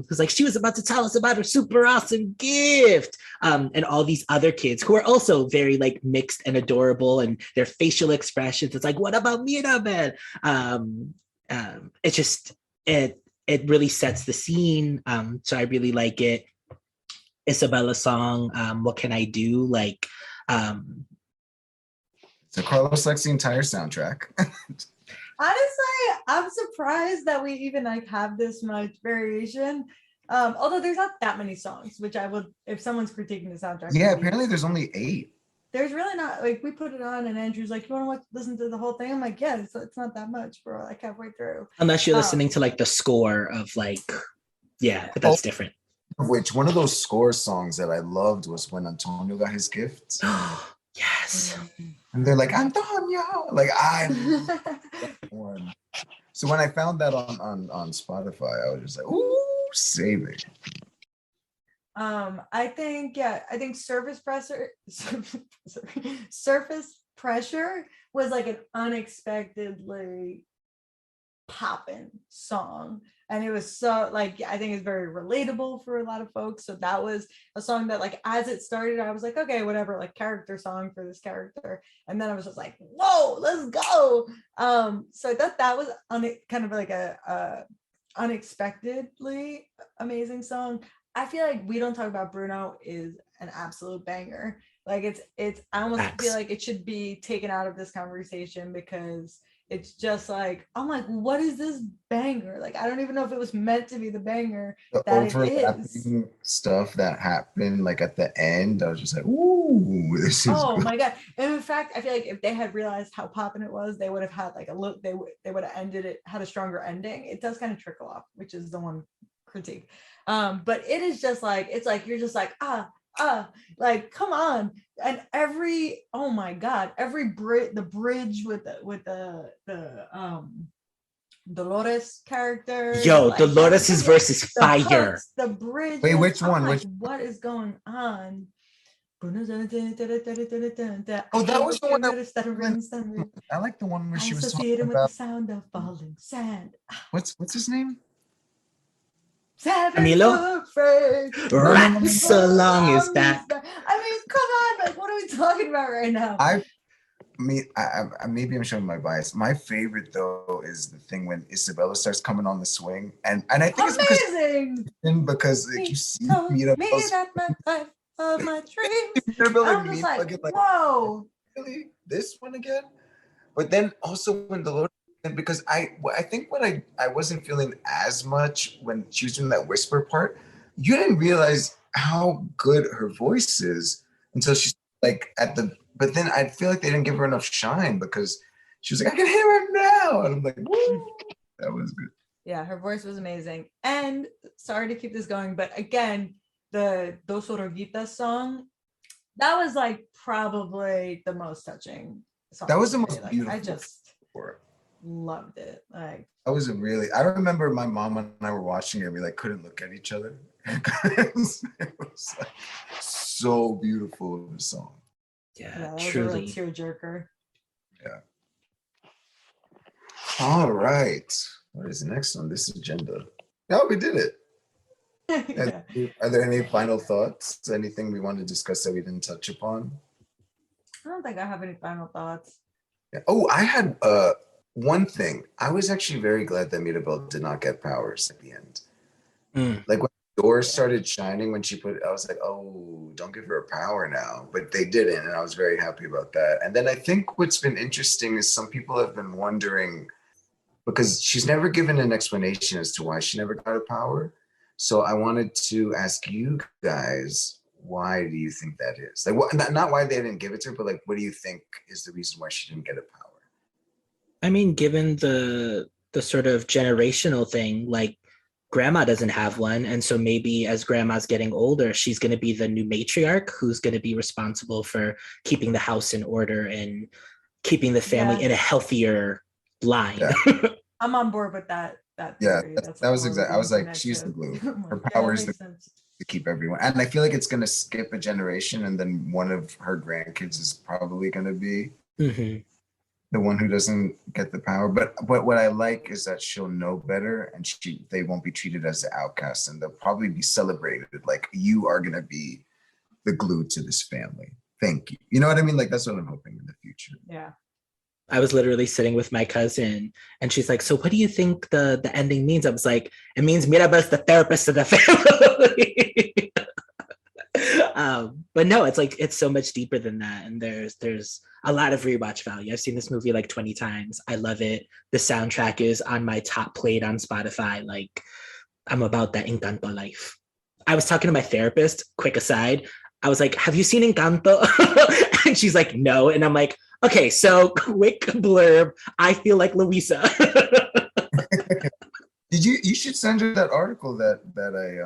who's like, she was about to tell us about her super awesome gift. And all these other kids who are also very like mixed and adorable and their facial expressions. It's like, what about Mirabel? It's just, it really sets the scene. So I really like it. Isabella Song, What Can I Do? Like, So Carlos likes the entire soundtrack. Honestly, I'm surprised that we even like have this much variation. Although there's not that many songs, which I would, if someone's critiquing the soundtrack. Yeah, apparently there's only 8. There's really not, like we put it on and Andrew's like, you want to listen to the whole thing? I'm like, yeah, it's not that much, bro. Like halfway through. Unless you're listening to like the score of like, yeah, but that's different. Which one of those score songs that I loved was when Antonio got his gift. Yes. And they're like, Antonio! Like, I love that one. So when I found that on Spotify, I was just like, ooh, saving. I think surface pressure was like an unexpectedly poppin' song. And it was so like, I think it's very relatable for a lot of folks. So that was a song that like, as it started, I was like, okay, whatever, like character song for this character. And then I was just like, whoa, let's go. So I thought that was kind of like a unexpectedly amazing song. I feel like We Don't Talk About Bruno is an absolute banger. Like it's I almost Facts. feel like it should be taken out of this conversation because it's just like, I'm like, what is this banger? Like, I don't even know if it was meant to be the banger The that it is. overlapping stuff that happened like at the end, I was just like, ooh, this is Oh good. my god! And in fact, I feel like if they had realized how poppin' it was, they would have had like a look. They would have ended it, had a stronger ending. It does kind of trickle off, which is the one critique. But it is just like, it's like you're just like like come on. And oh my god, the bridge with the Dolores character. Yo, Like Dolores' verse is the fire. hooks, the bridge. Wait, which I'm one? like, Which? what is going on? Oh, Oh, that was the one I like the one where she was talking associated with the about sound of falling sand. what's his name? Camilo? No, no, no, Rap no, so no. long is back. I mean, come on, like, what are we talking about right now? Maybe I'm showing my bias. My favorite though is the thing when Isabella starts coming on the swing, and I think Amazing. it's because like you see Told me Mirabella's that my life of my dreams. Mirabella I'm just mean like, again, like whoa. really this one again. But then also when the Lord, because I think what I wasn't feeling as much when she was doing that whisper part, you didn't realize how good her voice is until she's like at the. But then I feel like they didn't give her enough shine because she was like, I can hear her now, and I'm like, woo, that was good. Yeah, her voice was amazing. And sorry to keep this going, but again, the Dos Oruguitas song, that was like probably the most touching song. That was the for me. most like, beautiful. I just for loved it. Like, that was a really. I remember my mom and I were watching it. We like couldn't look at each other because it was like so beautiful of a song. that Yeah, was truly. a real tearjerker. Yeah. All right. What is next on this agenda? Oh, we did it. Yeah. Are there any final thoughts? Anything we want to discuss that we didn't touch upon? I don't think I have any final thoughts. Yeah. Oh, I had one thing. I was actually very glad that Mirabelle did not get powers at the end. Like when the doors started shining when she put it, I was like, oh, don't give her a power now. But they didn't, and I was very happy about that. And then I think what's been interesting is some people have been wondering, because she's never given an explanation as to why she never got a power. So I wanted to ask you guys, why do you think that is? Like, what, not why they didn't give it to her, but like, what do you think is the reason why she didn't get a power? I mean, given the sort of generational thing, like grandma doesn't have one, and so maybe as grandma's getting older, she's going to be the new matriarch who's going to be responsible for keeping the house in order and keeping the family in a healthier line. Yeah. I'm on board with that. That theory. That was exactly. I was like, she's the glue. Her power is to keep everyone. And I feel like it's going to skip a generation, and then one of her grandkids is probably going to be the one who doesn't get the power. But what I like is that she'll know better, and they won't be treated as the outcast, and they'll probably be celebrated. Like, you are going to be the glue to this family. Thank you. You know what I mean? Like, that's what I'm hoping in the future. Yeah. I was literally sitting with my cousin, and she's like, so what do you think the ending means? I was like, it means Mirabel's the therapist of the family. But no, it's like, it's so much deeper than that. And there's a lot of rewatch value. I've seen this movie like 20 times. I love it. The soundtrack is on my top played on Spotify. Like, I'm about that Encanto life. I was talking to my therapist, quick aside. I was like, have you seen Encanto? And she's like, no. And I'm like, okay, so quick blurb. I feel like Luisa. You should send her that article that I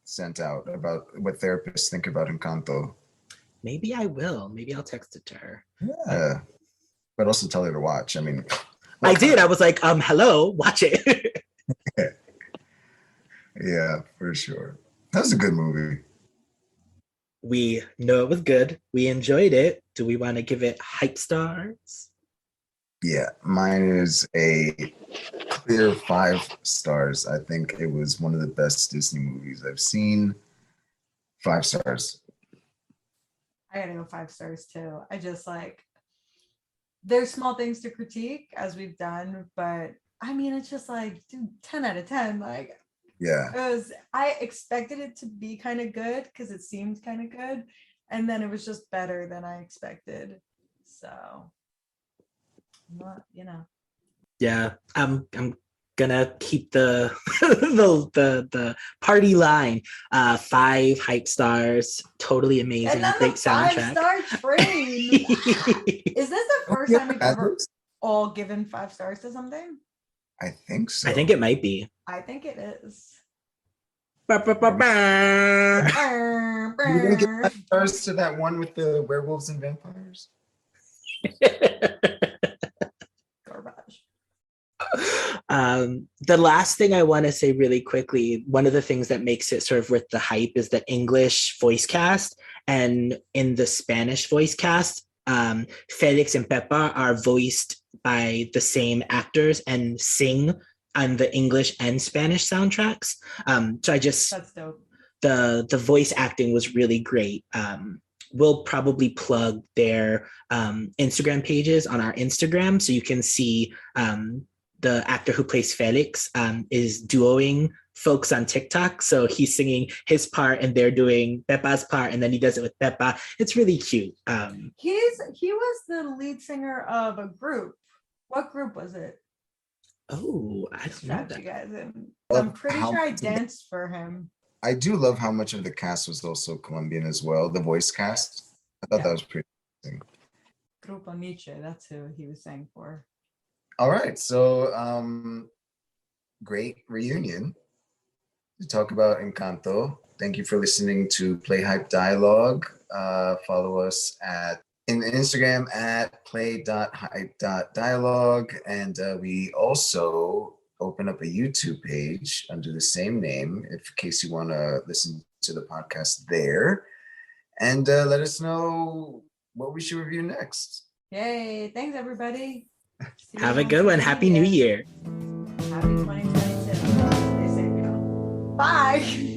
sent out about what therapists think about Encanto. Maybe I will. Maybe I'll text it to her. Yeah. But also tell her to watch. I mean, I did. I was like, hello, watch it. Yeah, for sure. That was a good movie. We know it was good. We enjoyed it. Do we want to give it hype stars? Yeah, mine is a clear 5 stars. I think it was one of the best Disney movies I've seen. 5 stars. I gotta go 5 stars too. I just like, there's small things to critique as we've done, but I mean, it's just like, dude, 10 out of 10. Like, Yeah. I expected it to be kind of good because it seemed kind of good. And then it was just better than I expected. So, Yeah, I'm gonna keep the the party line. 5 hype stars, totally amazing, and then great the soundtrack. 5-star train. Is this the first time we've ever all given 5 stars to something? I think so. I think it might be. I think it is. Ba, ba, ba, ba. You didn't give 5 stars to that one with the werewolves and vampires? Garbage. The last thing I want to say really quickly, one of the things that makes it sort of worth the hype is the English voice cast. And in the Spanish voice cast, Felix and Pepa are voiced by the same actors and sing on the English and Spanish soundtracks. So That's dope. The voice acting was really great. We'll probably plug their Instagram pages on our Instagram so you can see the actor who plays Felix is duoing folks on TikTok. So he's singing his part and they're doing Pepa's part, and then he does it with Pepa. It's really cute. He was the lead singer of a group. What group was it? Oh, I don't know that. You guys in. I'm pretty sure I danced for him. I do love how much of the cast was also Colombian as well, the voice cast. I thought that was pretty interesting. Grupo Nietzsche, that's who he was saying for. All right, so great reunion to talk about Encanto. Thank you for listening to Play.Hype.Dialogue. Follow us in Instagram at Play.Hype.Dialogue, and we also open up a YouTube page under the same name in case you want to listen to the podcast there, and let us know what we should review next. Yay! Thanks everybody. Have a good one. Happy New Year. Happy 2022. Stay safe, y'all. Bye.